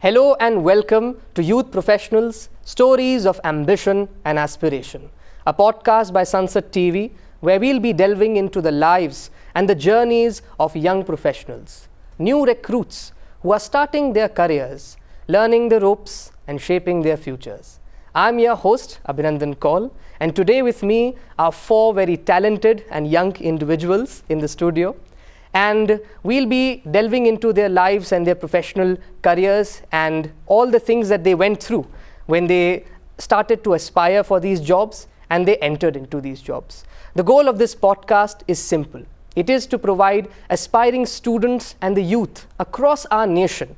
Hello and welcome to Youth Professionals, Stories of Ambition and Aspiration, a podcast by Sansad TV where we'll be delving into the lives and the journeys of young professionals, new recruits who are starting their careers, learning the ropes and shaping their futures. I'm your host, Abhinandan Kaul, and today with me are four very talented and young individuals in the studio. And we'll be delving into their lives and their professional careers and all the things that they went through when they started to aspire for these jobs and they entered into these jobs. The goal of this podcast is simple. It is to provide aspiring students and the youth across our nation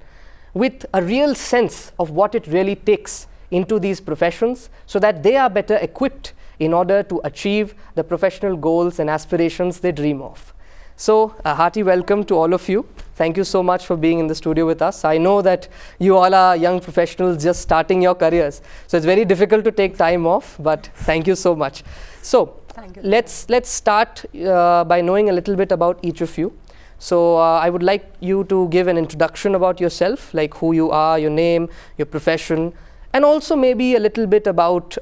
with a real sense of what it really takes into these professions so that they are better equipped in order to achieve the professional goals and aspirations they dream of. So, a hearty welcome to all of you. Thank you so much for being in the studio with us. I know that you all are young professionals just starting your careers, so it's very difficult to take time off, but thank you so much. So, let's start by knowing a little bit about each of you. So, I would like you to give an introduction about yourself, like who you are, your name, your profession, and also maybe a little bit about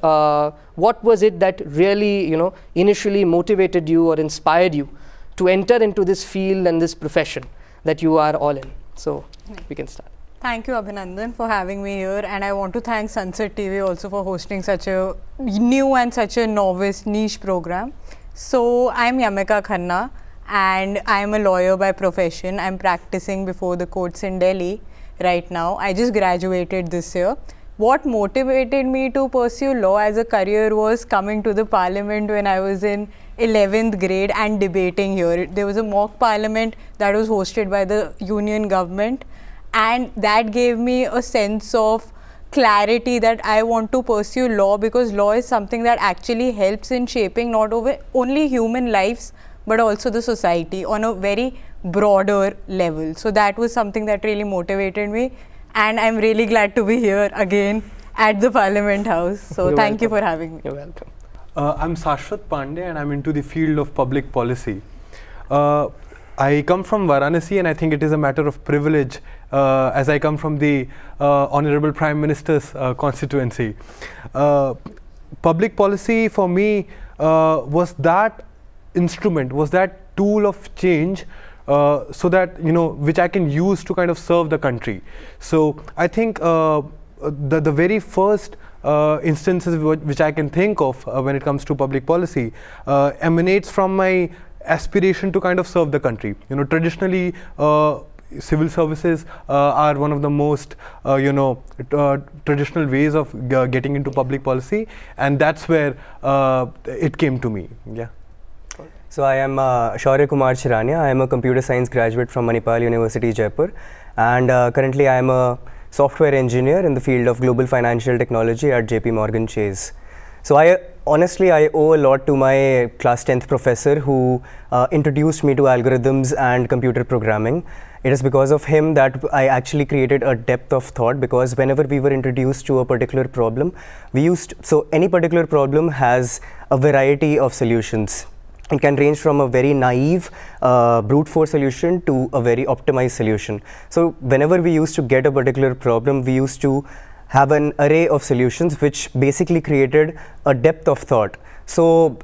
what was it that really, initially motivated you or inspired you to enter into this field and this profession that you are all in. So we can start. Thank you, Abhinandan, for having me here, and I want to thank Sansad TV also for hosting such a new and such a novice niche program. So I'm Yamika Khanna and I'm a lawyer by profession. I'm practicing before the courts in Delhi right now. I just graduated this year. What motivated me to pursue law as a career was coming to the parliament when I was in 11th grade and debating here. There was a mock parliament that was hosted by the union government, and that gave me a sense of clarity that I want to pursue law, because law is something that actually helps in shaping not only human lives but also the society on a very broader level. So that was something that really motivated me, and I'm really glad to be here again at the Parliament House. So thank you for having me. You're welcome. I'm Sashwat Pandey and I'm into the field of public policy. I come from Varanasi, and I think it is a matter of privilege as I come from the Honorable Prime Minister's constituency. Public policy for me was that instrument, was that tool of change so that, which I can use to kind of serve the country. So I think the very first instances which I can think of when it comes to public policy emanates from my aspiration to kind of serve the country. Traditionally, civil services are one of the most traditional ways of getting into public policy, and that's where it came to me. Yeah. So I am Shaurya Kumar Chirania. I am a computer science graduate from Manipal University, Jaipur, and currently I am a software engineer in the field of global financial technology at JP Morgan Chase. So I owe a lot to my class 10th professor who introduced me to algorithms and computer programming. It is because of him that I actually created a depth of thought, because whenever we were introduced to a particular problem, so any particular problem has a variety of solutions. It can range from a very naive brute force solution to a very optimized solution. So whenever we used to get a particular problem, we used to have an array of solutions which basically created a depth of thought. So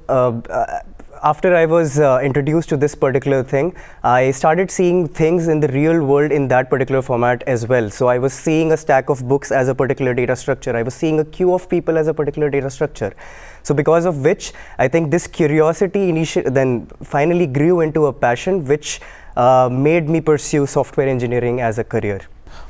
after I was introduced to this particular thing, I started seeing things in the real world in that particular format as well. So I was seeing a stack of books as a particular data structure. I was seeing a queue of people as a particular data structure. So because of which, I think this curiosity then finally grew into a passion which made me pursue software engineering as a career.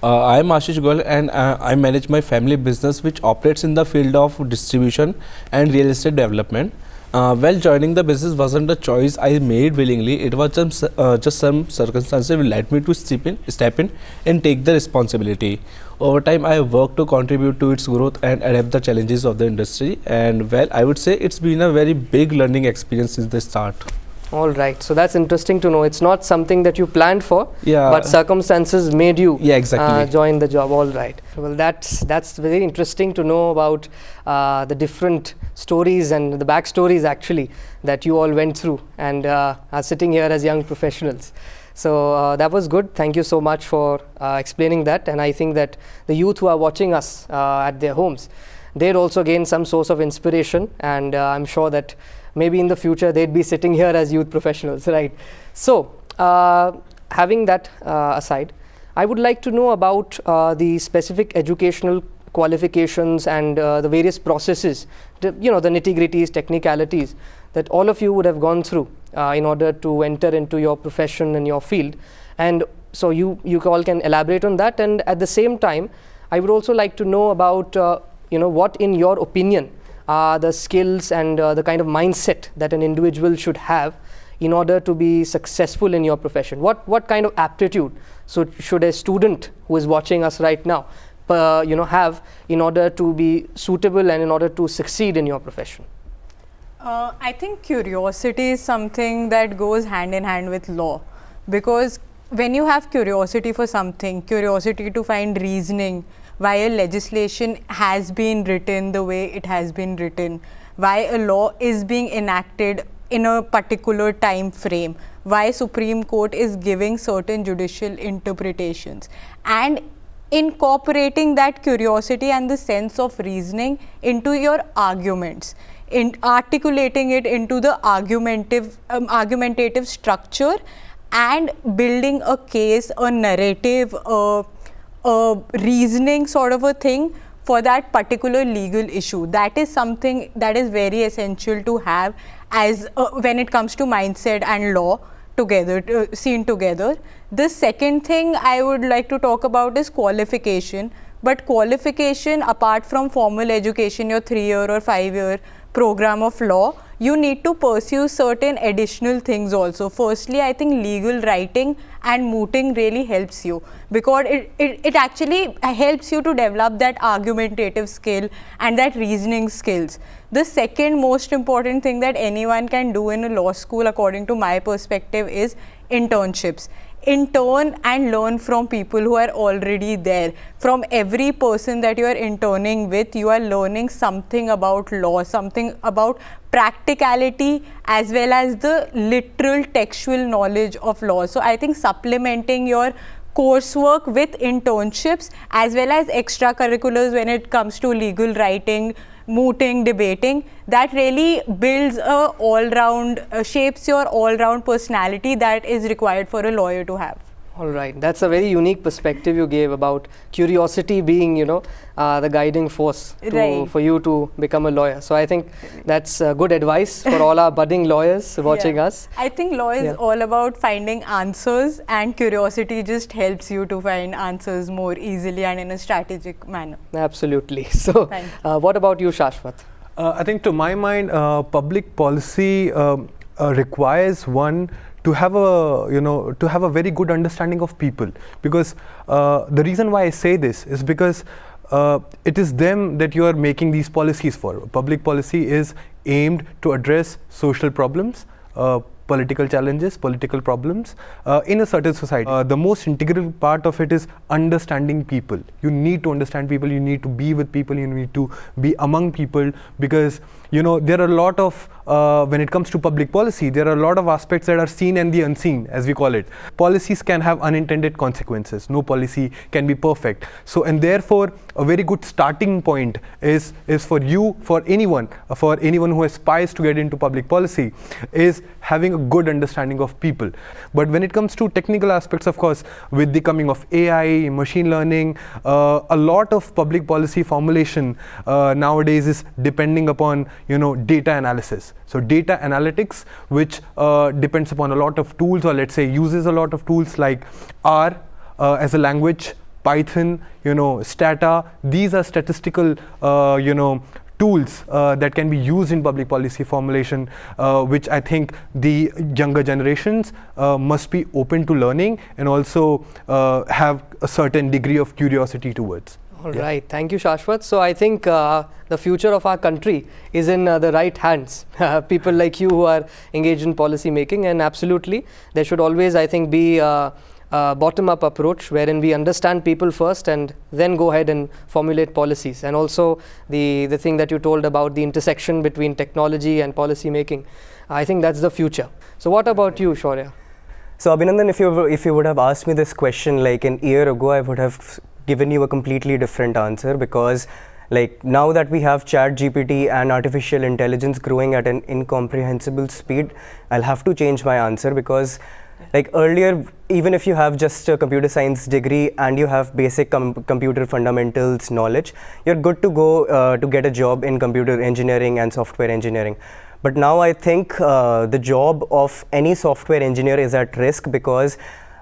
I am Ashish Goel, and I manage my family business which operates in the field of distribution and real estate development. Joining the business wasn't a choice I made willingly. It was just some circumstances which led me to step in and take the responsibility. Over time, I have worked to contribute to its growth and adapt the challenges of the industry. And I would say it's been a very big learning experience since the start. All right. So that's interesting to know. It's not something that you planned for, but circumstances made you join the job. All right. Well, that's very interesting to know about the different stories and the backstories actually that you all went through and are sitting here as young professionals. So that was good. Thank you so much for explaining that. And I think that the youth who are watching us at their homes, they'd also gain some source of inspiration. And I'm sure that maybe in the future they'd be sitting here as youth professionals, right? So having that aside, I would like to know about the specific educational qualifications and the various processes, the nitty-gritties, technicalities that all of you would have gone through in order to enter into your profession and your field. And so you all can elaborate on that. And at the same time, I would also like to know about what in your opinion are the skills and the kind of mindset that an individual should have in order to be successful in your profession. What kind of aptitude should a student who is watching us right now have in order to be suitable and in order to succeed in your profession? I think curiosity is something that goes hand in hand with law, because when you have curiosity for something, curiosity to find reasoning, why a legislation has been written the way it has been written, why a law is being enacted in a particular time frame, why Supreme Court is giving certain judicial interpretations, and incorporating that curiosity and the sense of reasoning into your arguments, in articulating it into the argumentative structure, and building a case, a narrative, a reasoning sort of a thing for that particular legal issue. That is something that is very essential to have as when it comes to mindset and law together, seen together. The second thing I would like to talk about is qualification. But qualification, apart from formal education, your 3-year or 5-year program of law, you need to pursue certain additional things also. Firstly, I think legal writing and mooting really helps you, because it actually helps you to develop that argumentative skill and that reasoning skills. The second most important thing that anyone can do in a law school, according to my perspective, is internships. Intern and learn from people who are already there. From every person that you are interning with, you are learning something about law, something about practicality, as well as the literal textual knowledge of law. So I think supplementing your coursework with internships as well as extracurriculars when it comes to legal writing, mooting, debating, that really builds a all-round, shapes your all-round personality that is required for a lawyer to have. All right, that's a very unique perspective you gave about curiosity being, the guiding force for you to become a lawyer. So I think that's good advice for all our budding lawyers watching us. I think law is all about finding answers, and curiosity just helps you to find answers more easily and in a strategic manner. Absolutely. So what about you, Shashwat? I think to my mind, public policy requires one to have a very good understanding of people, because the reason why I say this is because it is them that you are making these policies for. Public policy is aimed to address social problems, political challenges, political problems in a certain society. The most integral part of it is understanding people. You need to understand people, you need to be with people, you need to be among people, because there are a lot of, when it comes to public policy, there are a lot of aspects that are seen and the unseen, as we call it. Policies can have unintended consequences. No policy can be perfect. So, and therefore, a very good starting point is for you, for anyone who aspires to get into public policy, is having a good understanding of people. But when it comes to technical aspects, of course, with the coming of AI, machine learning, a lot of public policy formulation nowadays is depending upon data analysis. So data analytics, which depends upon a lot of tools, or let's say uses a lot of tools like R as a language, Python, Stata. These are statistical tools that can be used in public policy formulation, which I think the younger generations must be open to learning and also have a certain degree of curiosity towards. All right, thank you, Shashwat. So I think the future of our country is in the right hands. People like you who are engaged in policy making, and absolutely there should always, I think, be a bottom-up approach wherein we understand people first and then go ahead and formulate policies. And also the thing that you told about the intersection between technology and policy making, I think that's the future. So what about you, Shaurya? So Abhinandan, if you would have asked me this question like an year ago, I would have given you a completely different answer, because like now that we have chat GPT and artificial intelligence growing at an incomprehensible speed, I'll have to change my answer, because like earlier, even if you have just a computer science degree and you have basic computer fundamentals knowledge, you're good to go to get a job in computer engineering and software engineering. But now I think the job of any software engineer is at risk, because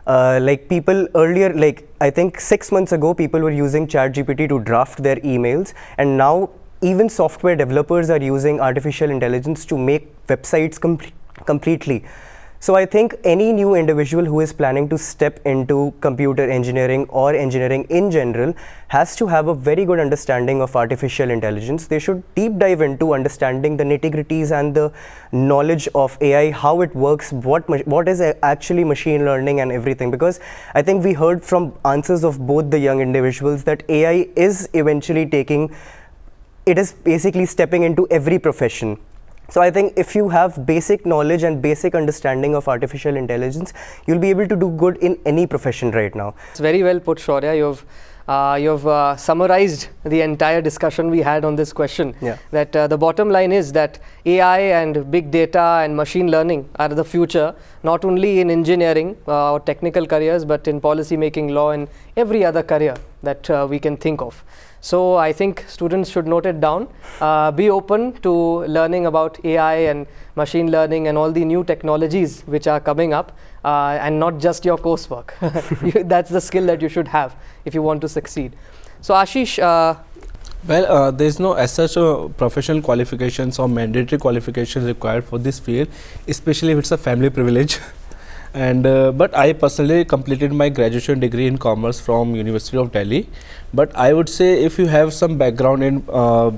like people earlier, like I think 6 months ago, people were using ChatGPT to draft their emails, and now even software developers are using artificial intelligence to make websites completely. So I think any new individual who is planning to step into computer engineering or engineering in general has to have a very good understanding of artificial intelligence. They should deep dive into understanding the nitty-gritties and the knowledge of AI, how it works, what is actually machine learning and everything. Because I think we heard from answers of both the young individuals that AI is eventually it is basically stepping into every profession. So I think if you have basic knowledge and basic understanding of artificial intelligence, you'll be able to do good in any profession right now. It's very well put, Shaurya. You've summarized the entire discussion we had on this question. Yeah. That the bottom line is that AI and big data and machine learning are the future, not only in engineering or technical careers, but in policy making, law, and every other career that we can think of. So I think students should note it down. Be open to learning about AI and machine learning and all the new technologies which are coming up, and not just your coursework. That's the skill that you should have if you want to succeed. So Ashish, well, there is no as such professional qualifications or mandatory qualifications required for this field, especially if it's a family privilege. And but I personally completed my graduation degree in commerce from University of Delhi. But I would say if you have some background in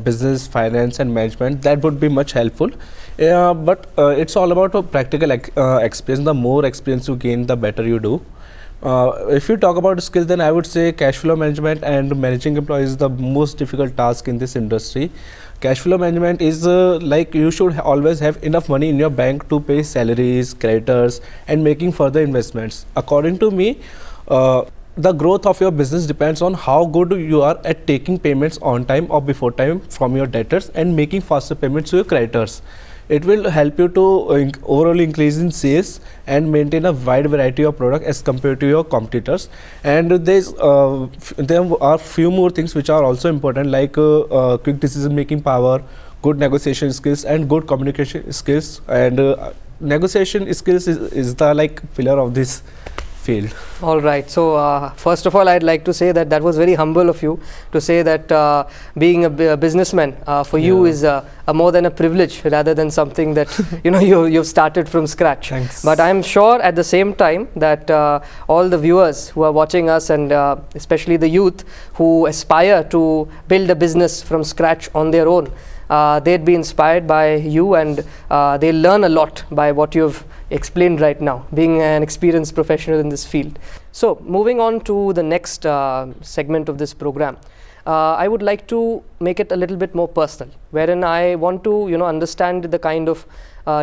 business, finance and management, that would be much helpful. But it's all about practical experience. The more experience you gain, the better you do. If you talk about skills, then I would say cash flow management and managing employees is the most difficult task in this industry. Cash flow management is like you should always have enough money in your bank to pay salaries, creditors and making further investments. According to me, the growth of your business depends on how good you are at taking payments on time or before time from your debtors and making faster payments to your creditors. It will help you to overall increase in sales and maintain a wide variety of products as compared to your competitors. And there are few more things which are also important, like quick decision making power, good negotiation skills and good communication skills. And negotiation skills is the like pillar of this field. all right. So first of all, I'd like to say that was very humble of you to say that being a businessman for you is more than a privilege rather than something that you've started from scratch. Thanks. But I'm sure at the same time that all the viewers who are watching us, and especially the youth who aspire to build a business from scratch on their own, they'd be inspired by you, and they'll learn a lot by what you've explained right now, being an experienced professional in this field. So moving on to the next segment of this program, I would like to make it a little bit more personal, wherein I want to understand the kind of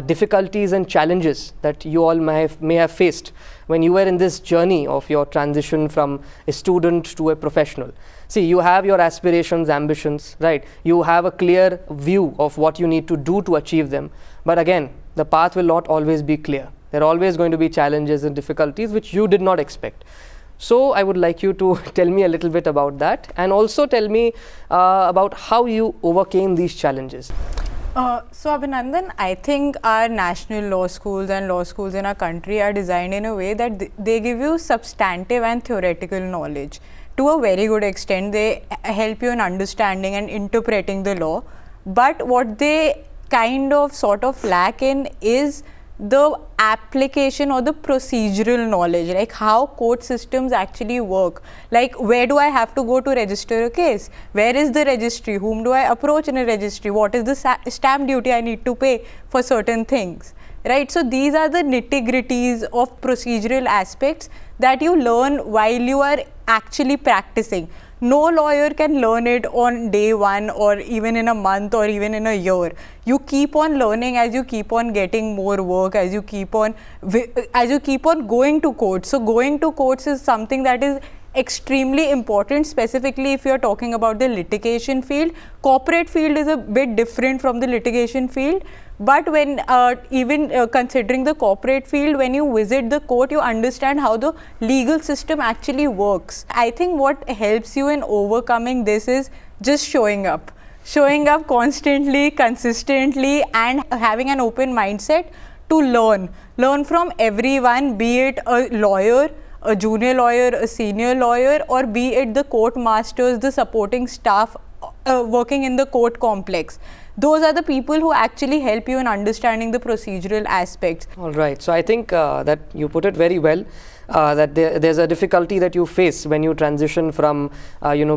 difficulties and challenges that you all may have faced when you were in this journey of your transition from a student to a professional. See, you have your aspirations, ambitions, right? You have a clear view of what you need to do to achieve them. But again, the path will not always be clear. There are always going to be challenges and difficulties which you did not expect. So I would like you to tell me a little bit about that, and also tell me about how you overcame these challenges. So Abhinandan, I think our national law schools and law schools in our country are designed in a way that they give you substantive and theoretical knowledge. To a very good extent, they help you in understanding and interpreting the law. But what they kind of sort of lack in is the application or the procedural knowledge, like how court systems actually work. Like, where do I have to go to register a case? Where is the registry? Whom do I approach in a registry? What is the stamp duty I need to pay for certain things? Right? So these are the nitty-gritties of procedural aspects that you learn while you are actually practicing. No lawyer can learn it on day one or even in a month or even in a year. You keep on learning as you keep on getting more work, as you keep on going to courts. So going to courts is something that is extremely important, specifically if you are talking about the litigation field. Corporate field is a bit different from the litigation field, but when considering the corporate field, when you visit the court, you understand how the legal system actually works. I think what helps you in overcoming this is just showing up constantly, consistently, and having an open mindset to learn from everyone, be it a lawyer, a junior lawyer, a senior lawyer, or be it the court masters, the supporting staff working in the court complex. Those are the people who actually help you in understanding the procedural aspects. All right. So I think that you put it very well. That there's a difficulty that you face when you transition from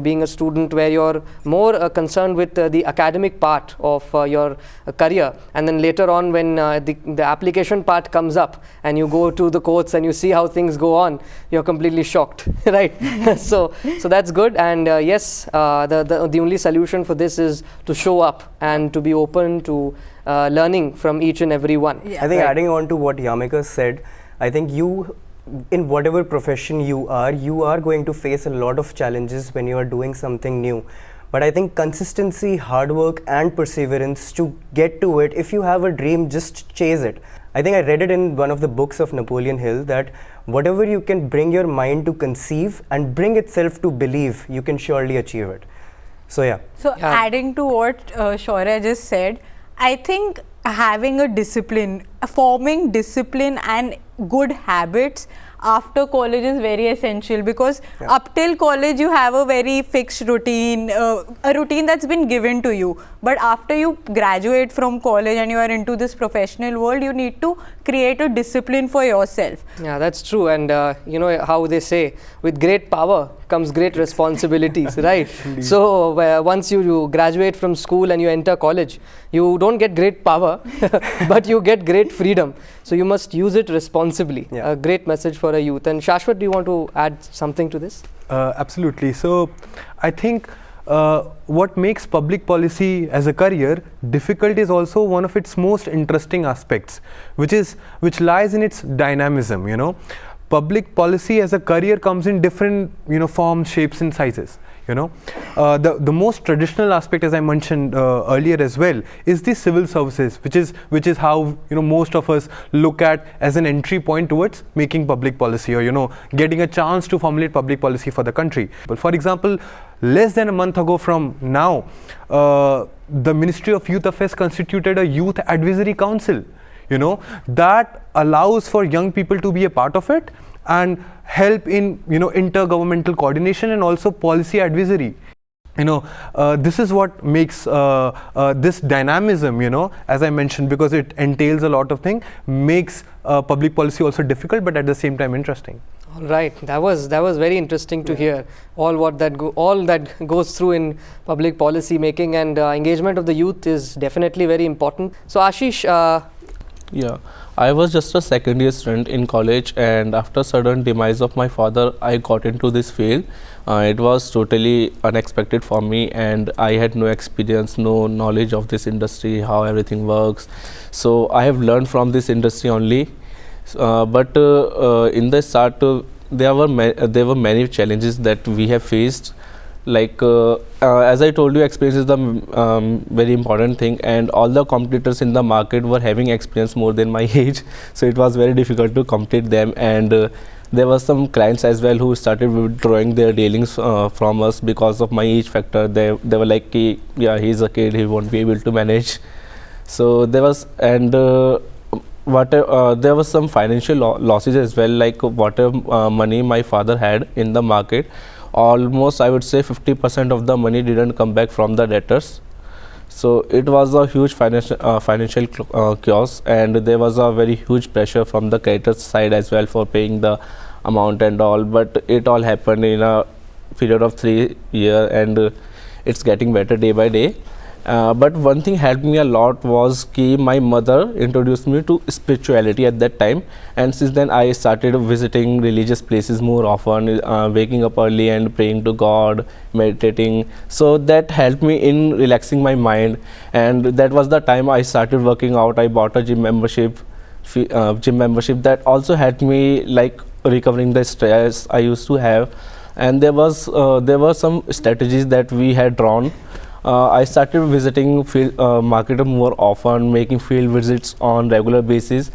being a student where you're more concerned with the academic part of your career, and then later on when the application part comes up and you go to the courts and you see how things go on, you're completely shocked, right? so that's good, and yes, the only solution for this is to show up and to be open to learning from each and every one. Yeah. I think Right. adding on to what Yamika said, I think you, in whatever profession you are going to face a lot of challenges when you are doing something new. But I think consistency, hard work and perseverance to get to it. If you have a dream, just chase it. I think I read it in one of the books of Napoleon Hill that whatever you can bring your mind to conceive and bring itself to believe, you can surely achieve it. So yeah. So adding to what Shaurya just said, I think having a discipline, forming discipline and good habits after college is very essential, because up till college you have a very fixed routine, a routine that's been given to you. But after you graduate from college and you are into this professional world, you need to create a discipline for yourself. Yeah, that's true. And you know how they say, with great power comes great responsibilities, right? So once you graduate from school and you enter college, you don't get great power, but you get great freedom. So you must use it responsibly. Yeah. A great message for a youth. And Shashwat, do you want to add something to this? Absolutely. So I think what makes public policy as a career difficult is also one of its most interesting aspects, which lies in its dynamism. You know, public policy as a career comes in different forms, shapes, and sizes. The most traditional aspect, as I mentioned earlier as well, is the civil services, which is how most of us look at as an entry point towards making public policy, or getting a chance to formulate public policy for the country. But for example, less than a month ago from now, the Ministry of Youth Affairs constituted a Youth Advisory Council, that allows for young people to be a part of it and help in intergovernmental coordination and also policy advisory. This is what makes this dynamism, as I mentioned, because it entails a lot of things, makes public policy also difficult, but at the same time interesting. All right, that was very interesting to hear all that goes through in public policy making, and engagement of the youth is definitely very important. So Ashish, Yeah, I was just a second year student in college, and after sudden demise of my father, I got into this field. It was totally unexpected for me, and I had no experience, no knowledge of this industry, how everything works. So I have learned from this industry only. But in the start, there were many challenges that we have faced. Like as I told you, experience is the very important thing, and all the competitors in the market were having experience more than my age, so it was very difficult to compete them. And there were some clients as well who started withdrawing their dealings from us because of my age factor. They were like, yeah, he's a kid, he won't be able to manage. So there was, and there was some financial losses as well, like whatever money my father had in the market, almost I would say 50% of the money didn't come back from the debtors. So it was a huge financial chaos, and there was a very huge pressure from the creditors side as well for paying the amount and all. But it all happened in a period of 3 years, and it's getting better day by day. But one thing helped me a lot was कि my mother introduced me to spirituality at that time, and since then I started visiting religious places more often, waking up early and praying to God, meditating. So that helped me in relaxing my mind, and that was the time I started working out. I bought a gym membership, that also helped me like recovering the stress I used to have. And there were some strategies that we had drawn. I started visiting field market more often, making field visits on regular basis.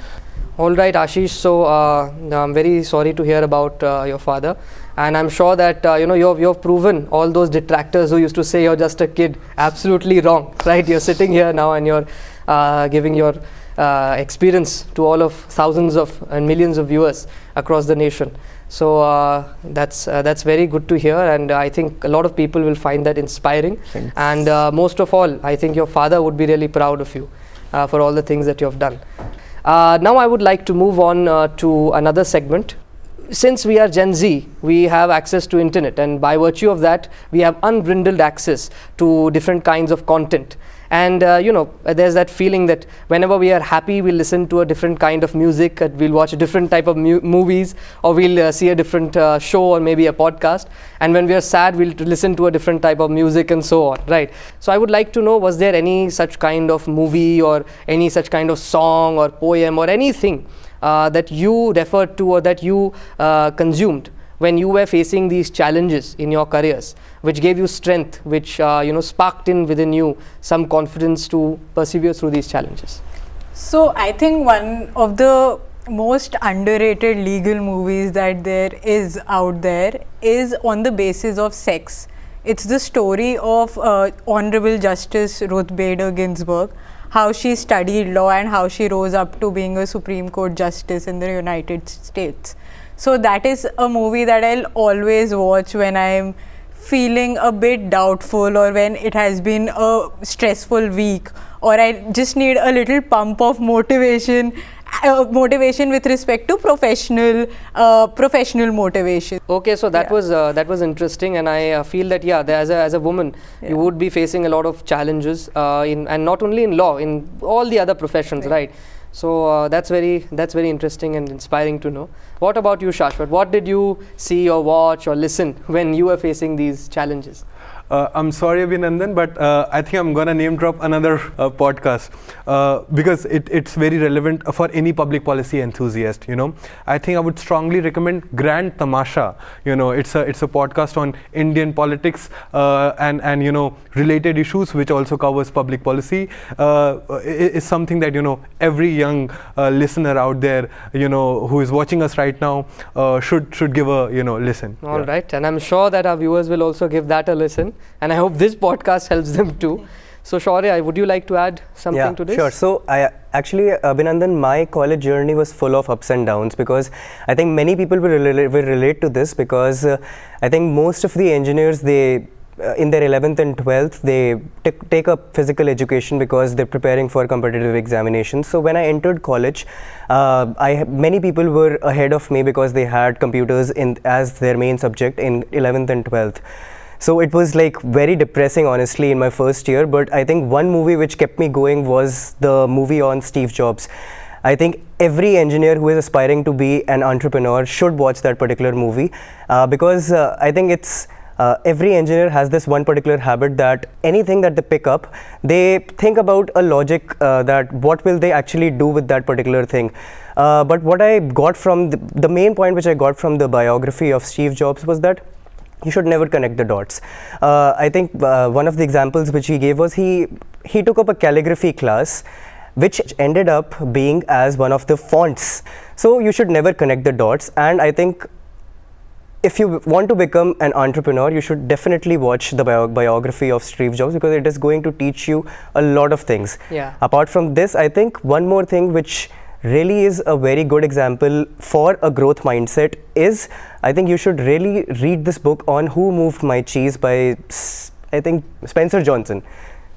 All right, Ashish. So I'm very sorry to hear about your father, and I'm sure that you've proven all those detractors who used to say you're just a kid absolutely wrong. Right? You're sitting here now and you're giving your experience to all of thousands of and millions of viewers across the nation. So that's very good to hear, and I think a lot of people will find that inspiring. Thanks. And most of all, I think your father would be really proud of you for all the things that you have done. Now I would like to move on to another segment. Since we are Gen Z, we have access to internet, and by virtue of that, we have unbridled access to different kinds of content. And there's that feeling that whenever we are happy, we'll listen to a different kind of music, we'll watch a different type of movies, or we'll see a different show or maybe a podcast. And when we are sad, we'll listen to a different type of music and so on, right? So I would like to know, was there any such kind of movie or any such kind of song or poem or anything that you referred to or that you consumed when you were facing these challenges in your careers, which gave you strength, which sparked in within you some confidence to persevere through these challenges? So I think one of the most underrated legal movies that there is out there is on the basis of sex. It's the story of Honorable Justice Ruth Bader Ginsburg, how she studied law and how she rose up to being a Supreme Court Justice in the United States. So that is a movie that I'll always watch when I'm feeling a bit doubtful, or when it has been a stressful week, or I just need a little pump of motivation with respect to professional motivation. Okay, so that was interesting, and I feel that as a woman, you would be facing a lot of challenges and not only in law, in all the other professions, right? So that's very interesting and inspiring to know. What about you, Shashwat? What did you see or watch or listen when you were facing these challenges? I'm sorry, Abhinandan, but I think I'm going to name drop another podcast because it's very relevant for any public policy enthusiast. I think I would strongly recommend Grand Tamasha. It's a podcast on Indian politics and related issues, which also covers public policy. It's something that every young listener out there who is watching us right now should give a listen. All right, and I'm sure that our viewers will also give that a listen. And I hope this podcast helps them too. So Shaurya, would you like to add something to this? Sure. So Abhinandan, my college journey was full of ups and downs, because I think many people will relate to this, because I think most of the engineers, they in their 11th and 12th, they take up physical education because they're preparing for competitive examinations. So when I entered college, many people were ahead of me because they had computers as their main subject in 11th and 12th. So it was like very depressing, honestly, in my first year. But I think one movie which kept me going was the movie on Steve Jobs. I think every engineer who is aspiring to be an entrepreneur should watch that particular movie because I think it's every engineer has this one particular habit that anything that they pick up, they think about a logic that what will they actually do with that particular thing. But what I got from the main point which I got from the biography of Steve Jobs was that you should never connect the dots. I think one of the examples which he gave was he took up a calligraphy class which ended up being as one of the fonts. So you should never connect the dots, and I think if you want to become an entrepreneur, you should definitely watch the biography of Steve Jobs, because it is going to teach you a lot of things. Yeah. Apart from this, I think one more thing which really is a very good example for a growth mindset is, I think you should really read this book on Who Moved My Cheese by, I think, Spencer Johnson.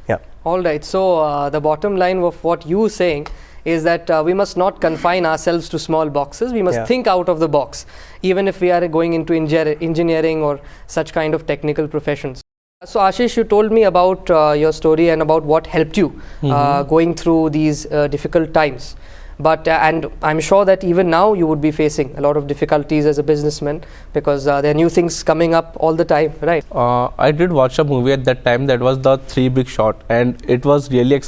Yeah. All right. So the bottom line of what you were saying is that we must not confine ourselves to small boxes. We must think out of the box, even if we are going into engineering or such kind of technical professions. So Ashish, you told me about your story and about what helped you going through these difficult times. But and I'm sure that even now you would be facing a lot of difficulties as a businessman, because there are new things coming up all the time, right? I did watch a movie at that time, that was The Three Big Shot, and it was really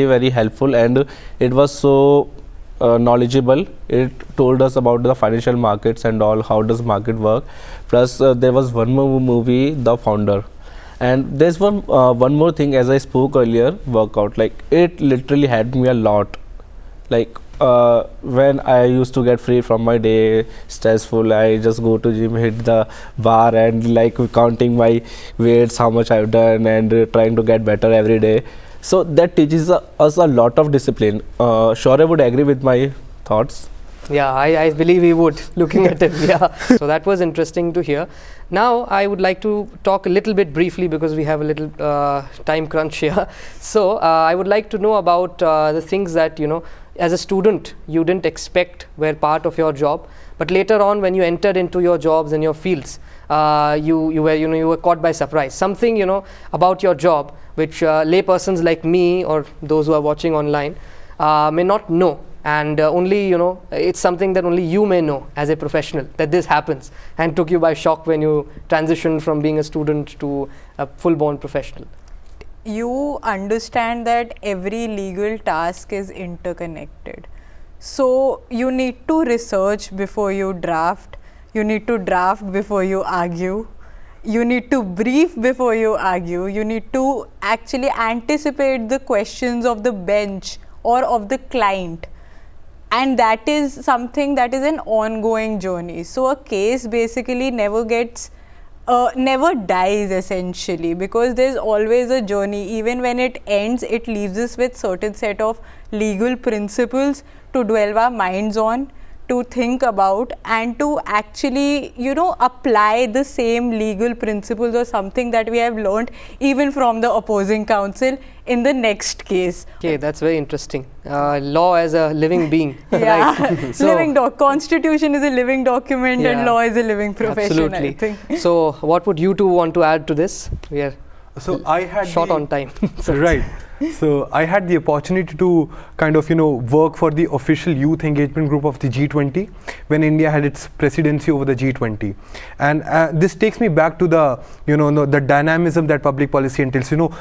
very helpful, and it was so knowledgeable. It told us about the financial markets and all, how does market work. Plus there was one more movie, The Founder. And there's one more thing, as I spoke earlier, workout. Like, it literally helped me a lot. Like, when I used to get free from my day, stressful, I just go to gym, hit the bar, and like counting my weights, how much I've done, and trying to get better every day. So that teaches us a lot of discipline. Sure, I would agree with my thoughts. Yeah, I believe he would, looking at him. Yeah. So that was interesting to hear. Now I would like to talk a little bit briefly, because we have a little time crunch here. So I would like to know about the things that, you know, as a student you didn't expect were part of your job, but later on when you entered into your jobs and your fields, you were caught by surprise. Something, you know, about your job which laypersons like me or those who are watching online may not know. And only, you know, it's something that only you may know as a professional, that this happens and took you by shock when you transitioned from being a student to a full-born professional. You understand that every legal task is interconnected. So you need to research before you draft. You need to draft before you argue. You need to brief before you argue. You need to actually anticipate the questions of the bench or of the client. And that is something that is an ongoing journey. So a case basically never dies essentially, because there's always a journey. Even when it ends, it leaves us with certain set of legal principles to dwell our minds on, to think about, and to actually, you know, apply the same legal principles or something that we have learned even from the opposing counsel in the next case. Okay, that's very interesting. Law as a living being. Yeah, right. So, constitution is a living document, Yeah. and law is a living profession. Absolutely. I think. So what would you two want to add to this? We are So I had short on time. Right. So I had the opportunity to kind of, you know, work for the official youth engagement group of the G20 when India had its presidency over the G20. And this takes me back to the, you know, the dynamism that public policy entails. You know,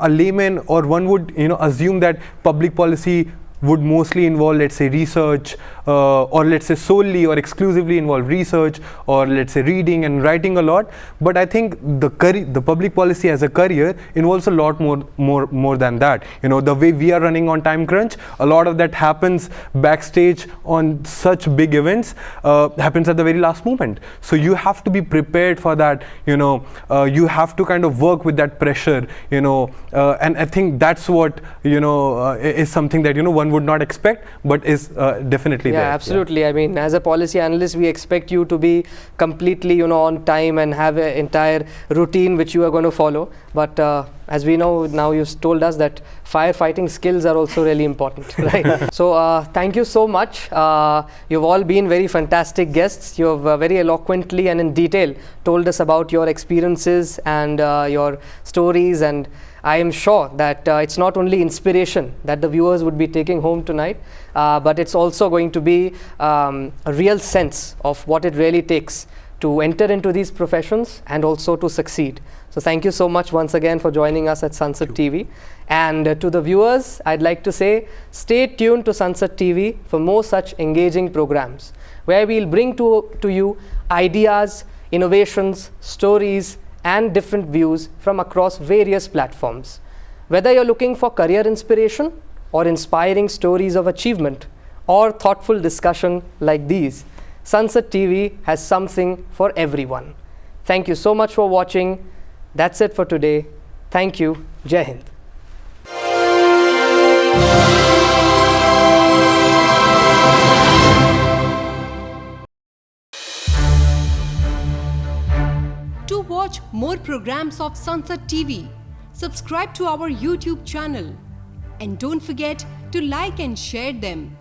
a layman or one would, you know, assume that public policy would mostly involve, let's say, research, or let's say solely or exclusively involve research, or let's say reading and writing a lot. But I think the public policy as a career involves a lot more than that. You know, the way we are running on time crunch, a lot of that happens backstage on such big events, happens at the very last moment. So you have to be prepared for that. You know, you have to kind of work with that pressure. You know, and I think that's what, you know, is something that, you know, one would not expect, but is definitely there. Yeah, absolutely. Yeah. I mean, as a policy analyst, we expect you to be completely, you know, on time and have an entire routine which you are going to follow. But as we know now, you've told us that firefighting skills are also really important, right? So thank you so much. You've all been very fantastic guests. You have very eloquently and in detail told us about your experiences and your stories, and I am sure that it's not only inspiration that the viewers would be taking home tonight, but it's also going to be a real sense of what it really takes to enter into these professions and also to succeed. So thank you so much once again for joining us at Sansad TV. And to the viewers, I'd like to say, stay tuned to Sansad TV for more such engaging programs, where we'll bring to you ideas, innovations, stories, and different views from across various platforms. Whether you're looking for career inspiration or inspiring stories of achievement or thoughtful discussion like these, Sansad TV has something for everyone. Thank you so much for watching. That's it for today. Thank you. Jai Hind. To watch more programs of Sansad TV, subscribe to our YouTube channel and don't forget to like and share them.